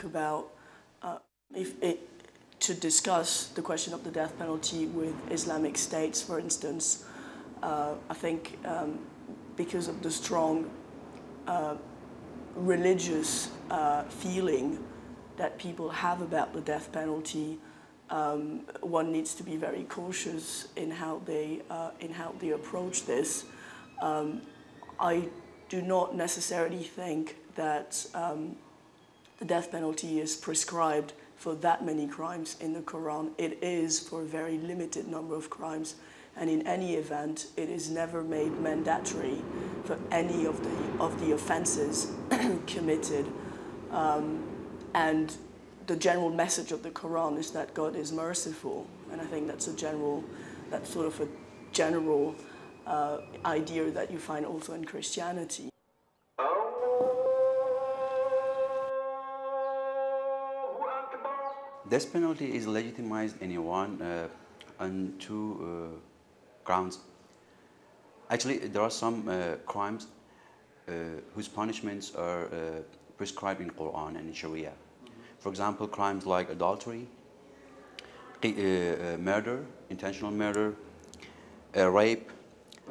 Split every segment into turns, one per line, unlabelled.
about to discuss the question of the death penalty with Islamic states, for instance. I think because of the strong religious feeling that people have about the death penalty, one needs to be very cautious in how they approach this. I do not necessarily think that the death penalty is prescribed for that many crimes in the Quran. It is for a very limited number of crimes, and in any event, it is never made mandatory for any of the offenses committed. And the general message of the Quran is that God is merciful, and I think that's sort of a general idea that you find also in Christianity.
Death penalty is legitimized in Iran on two grounds. Actually, there are some crimes whose punishments are prescribed in Quran and in Sharia. For example, crimes like adultery, murder, intentional murder, rape,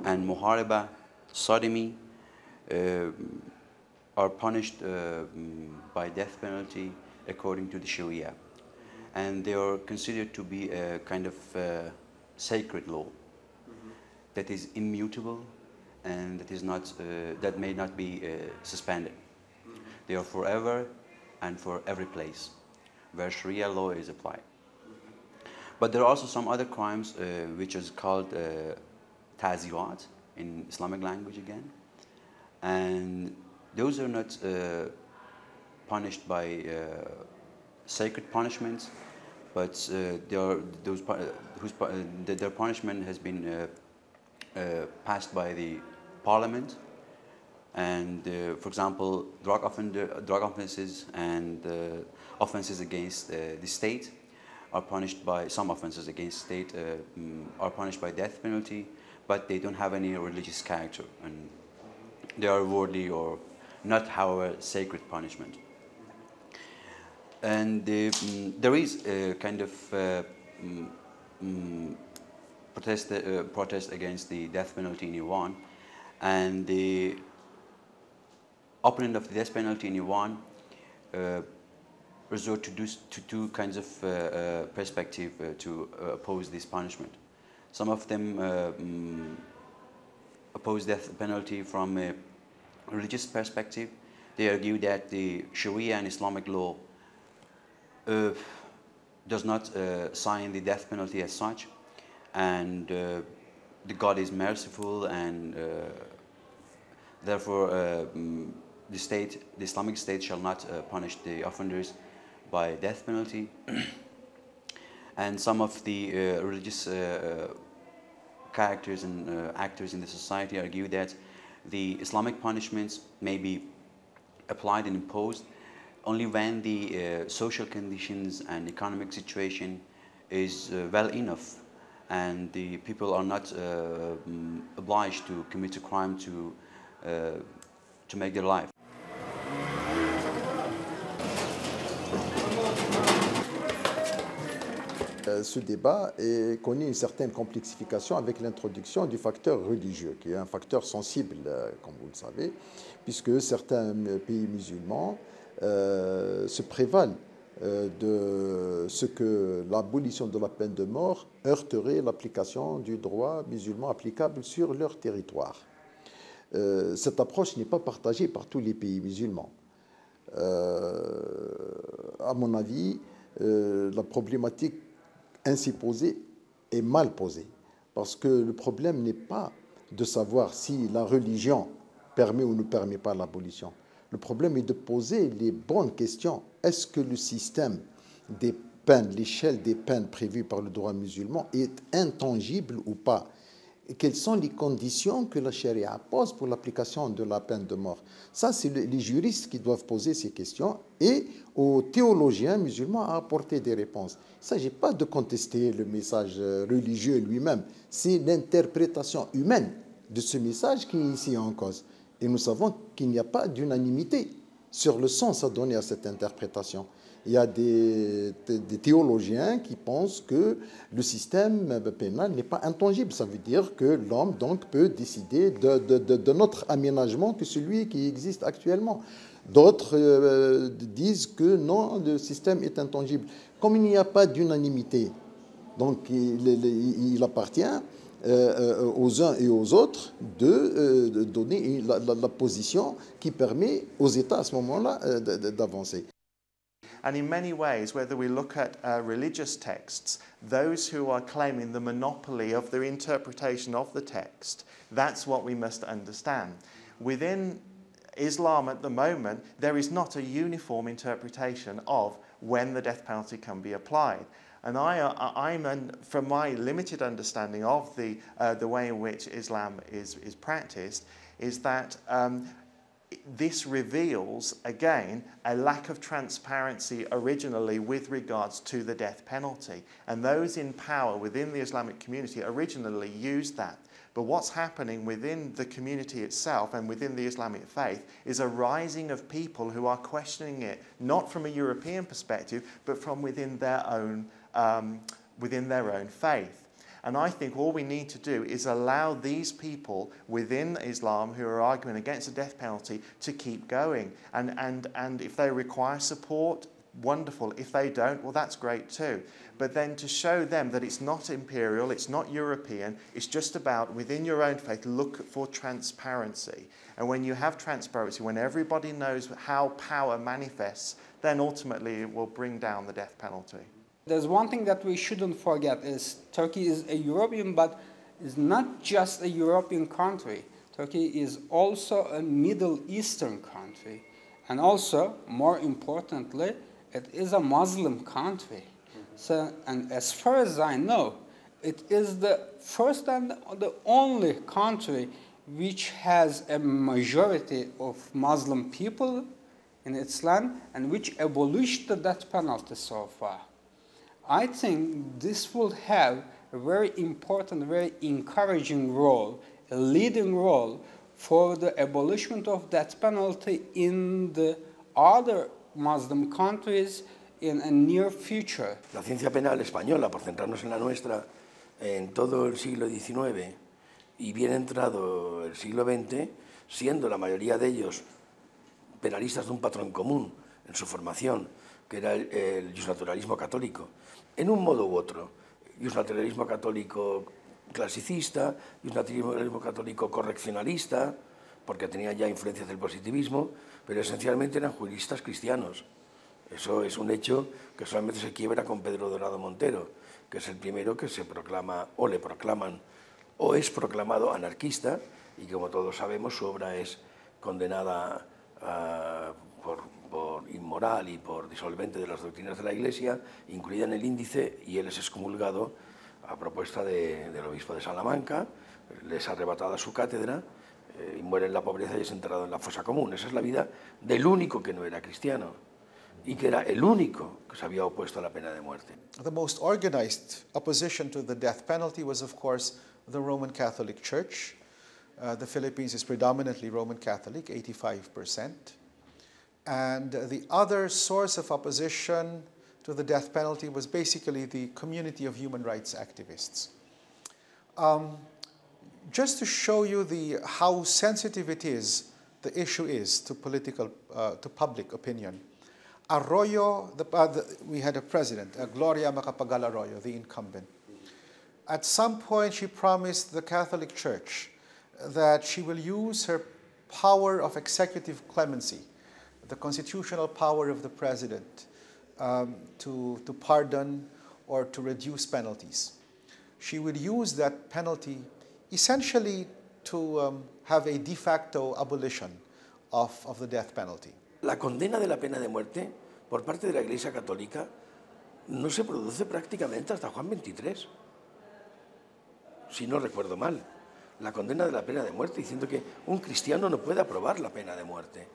and muhariba, sodomy, are punished by death penalty according to the Sharia. And they are considered to be a kind of sacred law that is immutable and that is not that may not be suspended. They are forever and for every place where Sharia law is applied. But there are also some other crimes which is called tazirat in Islamic language again, and those are not punished by sacred punishments, but they are those their punishment has been passed by the parliament. And for example, drug offenses and offenses against the state are punished by, some offenses against state are punished by death penalty, but they don't have any religious character, and they are worldly or not, however, sacred punishment. And there is a kind of protest against the death penalty in Iran, and the opponent of the death penalty in Iran resort to two kinds of perspective to oppose this punishment. Some of them oppose death penalty from a religious perspective. They argue that the Sharia and Islamic law does not sign the death penalty as such, and the God is merciful, and therefore the Islamic State shall not punish the offenders by death penalty. And some of the religious characters and actors in the society argue that the Islamic punishments may be applied and imposed only when the social conditions and economic situation is well enough, and the people are not obliged to commit a crime to make their life.
Ce débat connaît une certaine complexification avec l'introduction du facteur religieux, qui est un facteur sensible, comme vous le savez, puisque certains pays musulmans se prévalent de ce que l'abolition de la peine de mort heurterait l'application du droit musulman applicable sur leur territoire. Cette approche n'est pas partagée par tous les pays musulmans. À mon avis, la problématique ainsi posée est mal posée, parce que le problème n'est pas de savoir si la religion permet ou ne permet pas l'abolition. Le problème est de poser les bonnes questions. Est-ce que le système des peines, l'échelle des peines prévues par le droit musulman est intangible ou pas? Et quelles sont les conditions que la charia pose pour l'application de la peine de mort? Ça, c'est les juristes qui doivent poser ces questions, et aux théologiens musulmans à apporter des réponses. Il ne s'agit pas de contester le message religieux lui-même, c'est l'interprétation humaine de ce message qui est ici en cause. Et nous savons qu'il n'y a pas d'unanimité sur le sens à donner à cette interprétation. Il y a des théologiens qui pensent que le système pénal n'est pas intangible. Ça veut dire que l'homme donc peut décider de notre aménagement que celui qui existe actuellement. D'autres disent que non, le système est intangible. Comme il n'y a pas d'unanimité, donc il appartient aux uns et aux autres de donner la position qui permet aux États à ce moment-là d'avancer.
And in many ways, whether we look at religious texts, those who are claiming the monopoly of the interpretation of the text, that's what we must understand. Within Islam at the moment, there is not a uniform interpretation of when the death penalty can be applied. And from my limited understanding of the way in which Islam is practiced, is that this reveals, again, a lack of transparency originally with regards to the death penalty. And those in power within the Islamic community originally used that. But what's happening within the community itself and within the Islamic faith is a rising of people who are questioning it, not from a European perspective, but from within their own faith. And I think all we need to do is allow these people within Islam who are arguing against the death penalty to keep going. And if they require support, wonderful. If they don't, well, that's great too. But then to show them that it's not imperial, it's not European, it's just about within your own faith, look for transparency. And when you have transparency, when everybody knows how power manifests, then ultimately it will bring down the death penalty.
There's one thing that we shouldn't forget is Turkey is a European, but is not just a European country. Turkey is also a Middle Eastern country. And also, more importantly, it is a Muslim country. So, and as far as I know, it is the first and the only country which has a majority of Muslim people in its land and which abolished the death penalty so far. I think this will have a very important, very encouraging role, a leading role for the abolishment of death penalty in the other Muslim countries in a near future.
La ciencia penal española, por centrarnos en la nuestra, en todo el siglo XIX y bien entrado el siglo XX, siendo la mayoría de ellos penalistas de un patrón común en su formación, que era el justnaturalismo católico, en un modo u otro, justnaturalismo católico clasicista, justnaturalismo católico correccionalista, porque tenían ya influencias del positivismo, pero esencialmente eran juristas cristianos. Eso es un hecho que solamente se quiebra con Pedro Dorado Montero, que es el primero que se proclama, o le proclaman, o es proclamado anarquista, y como todos sabemos su obra es condenada por inmoral y por disolvente de las doctrinas de la Iglesia, incluida en el índice, y él es excomulgado a propuesta del obispo de Salamanca, les ha arrebatada su cátedra y muere en la pobreza y es enterrado en la fosa común. Esa es la vida del único que no era cristiano y que era el único que se había opuesto a la pena de muerte.
The most organized opposition to the death penalty was, of course, the Roman Catholic Church. The Philippines is predominantly Roman Catholic, 85%. And the other source of opposition to the death penalty was basically the community of human rights activists. Just to show you how sensitive the issue is to public opinion. Arroyo, we had a president, Gloria Macapagal Arroyo, the incumbent. At some point, she promised the Catholic Church that she will use her power of executive clemency, the constitutional power of the president, to pardon or to reduce penalties. She would use that penalty essentially to have a de facto abolition of the death penalty.
La condena de la pena de muerte por parte de la Iglesia Católica no se produce prácticamente hasta Juan XXIII, si no recuerdo mal. La condena de la pena de muerte, diciendo que un cristiano no puede aprobar la pena de muerte.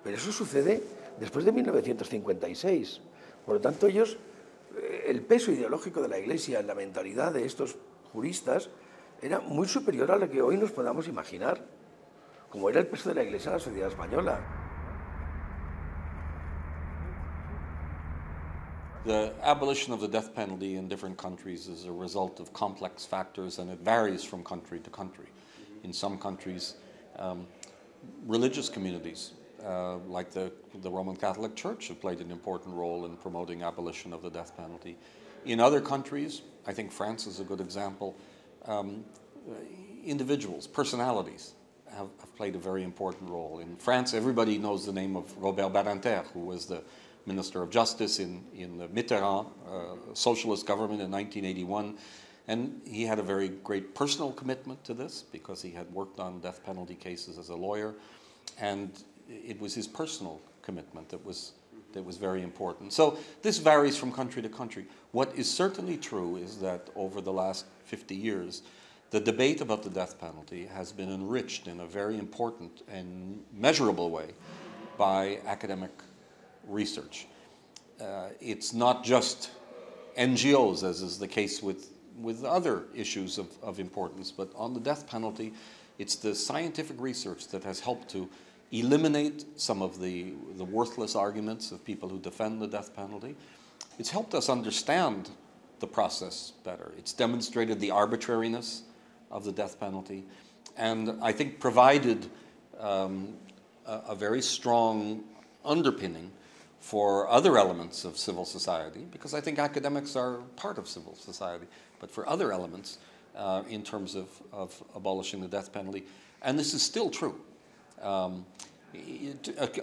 Pero eso sucede después de 1956. Por lo tanto, ellos, el peso ideológico de la Iglesia en la mentalidad de estos juristas era muy superior a lo que hoy nos podamos imaginar, como era el peso de la Iglesia en la sociedad española.
The abolition of the death penalty in different countries is a result of complex factors, and it varies from country to country. In some countries, religious communities, like the Roman Catholic Church, have played an important role in promoting abolition of the death penalty. In other countries, I think France is a good example, individuals, personalities have played a very important role. In France, everybody knows the name of Robert Badinter, who was the Minister of Justice in the Mitterrand socialist government in 1981. And he had a very great personal commitment to this because he had worked on death penalty cases as a lawyer. And it was his personal commitment that was very important. So this varies from country to country. What is certainly true is that over the last 50 years, the debate about the death penalty has been enriched in a very important and measurable way by academic research. It's not just NGOs, as is the case with other issues of importance, but on the death penalty, it's the scientific research that has helped to eliminate some of the worthless arguments of people who defend the death penalty. It's helped us understand the process better. It's demonstrated the arbitrariness of the death penalty, and I think provided a very strong underpinning for other elements of civil society, because I think academics are part of civil society, but for other elements in terms of abolishing the death penalty. And this is still true. A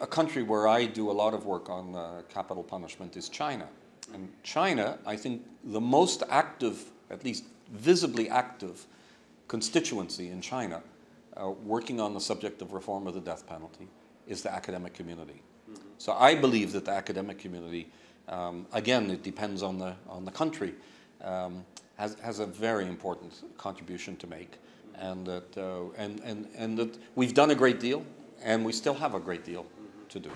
country where I do a lot of work on capital punishment is China. And China, I think the most active, at least visibly active, constituency in China working on the subject of reform of the death penalty is the academic community. So I believe that the academic community, again, it depends on the country, has a very important contribution to make, and that we've done a great deal, and we still have a great deal to do.